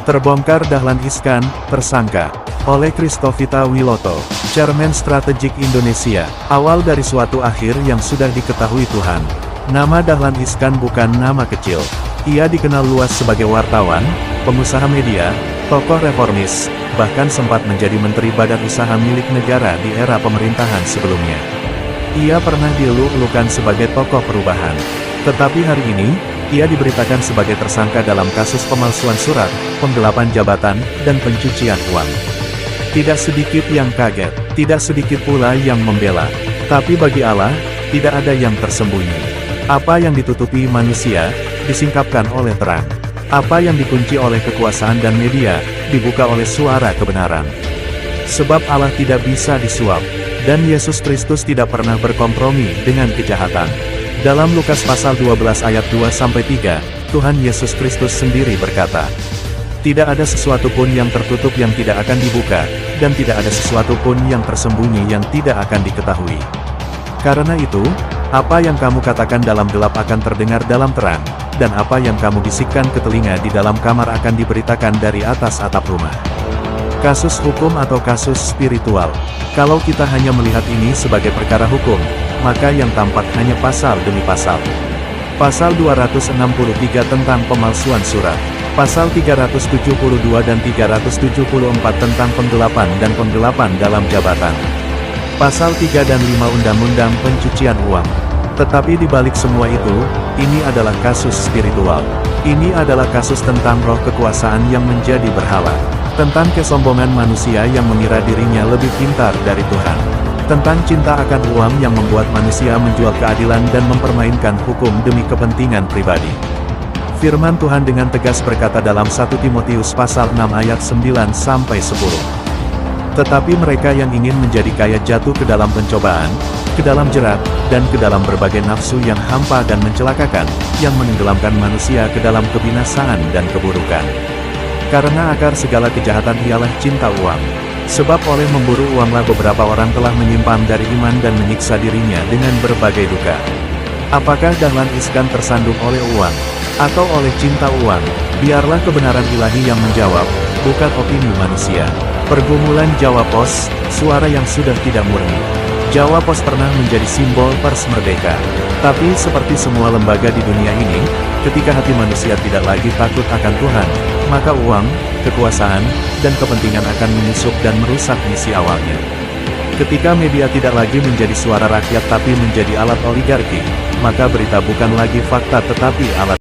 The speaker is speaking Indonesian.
Terbongkar Dahlan Iskan, tersangka, oleh Christovita Wiloto, Chairman Strategik Indonesia, awal dari suatu akhir yang sudah diketahui Tuhan. Nama Dahlan Iskan bukan nama kecil. Ia dikenal luas sebagai wartawan, pengusaha media, tokoh reformis, bahkan sempat menjadi Menteri Badan Usaha milik negara di era pemerintahan sebelumnya. Ia pernah dieluk-elukan sebagai tokoh perubahan. Tetapi hari ini, ia diberitakan sebagai tersangka dalam kasus pemalsuan surat, penggelapan jabatan, dan pencucian uang. Tidak sedikit yang kaget, tidak sedikit pula yang membela. Tapi bagi Allah, tidak ada yang tersembunyi. Apa yang ditutupi manusia, disingkapkan oleh terang. Apa yang dikunci oleh kekuasaan dan media, dibuka oleh suara kebenaran. Sebab Allah tidak bisa disuap, dan Yesus Kristus tidak pernah berkompromi dengan kejahatan. Dalam Lukas pasal 12 ayat 2-3, Tuhan Yesus Kristus sendiri berkata, "Tidak ada sesuatu pun yang tertutup yang tidak akan dibuka, dan tidak ada sesuatu pun yang tersembunyi yang tidak akan diketahui." Karena itu, apa yang kamu katakan dalam gelap akan terdengar dalam terang, dan apa yang kamu bisikkan ke telinga di dalam kamar akan diberitakan dari atas atap rumah. Kasus hukum atau kasus spiritual. Kalau kita hanya melihat ini sebagai perkara hukum, maka yang tampak hanya pasal demi pasal. Pasal 263 tentang pemalsuan surat. Pasal 372 dan 374 tentang penggelapan dan penggelapan dalam jabatan. Pasal 3 dan 5 Undang-Undang Pencucian Uang. Tetapi di balik semua itu, ini adalah kasus spiritual. Ini adalah kasus tentang roh kekuasaan yang menjadi berhala. Tentang kesombongan manusia yang mengira dirinya lebih pintar dari Tuhan. Tentang cinta akan uang yang membuat manusia menjual keadilan dan mempermainkan hukum demi kepentingan pribadi. Firman Tuhan dengan tegas berkata dalam 1 Timotius pasal 6 ayat 9-10. Tetapi mereka yang ingin menjadi kaya jatuh ke dalam pencobaan, ke dalam jerat, dan ke dalam berbagai nafsu yang hampa dan mencelakakan, yang menenggelamkan manusia ke dalam kebinasaan dan keburukan. Karena akar segala kejahatan ialah cinta uang. Sebab oleh memburu uanglah beberapa orang telah menyimpang dari iman dan menyiksa dirinya dengan berbagai duka. Apakah Dahlan Iskan tersandung oleh uang, atau oleh cinta uang? Biarlah kebenaran ilahi yang menjawab, bukan opini manusia. Pergumulan Jawa Pos, suara yang sudah tidak murni. Jawa Pos pernah menjadi simbol pers merdeka. Tapi seperti semua lembaga di dunia ini, ketika hati manusia tidak lagi takut akan Tuhan, maka uang, kekuasaan, dan kepentingan akan menyusup dan merusak misi awalnya. Ketika media tidak lagi menjadi suara rakyat tapi menjadi alat oligarki, maka berita bukan lagi fakta tetapi alat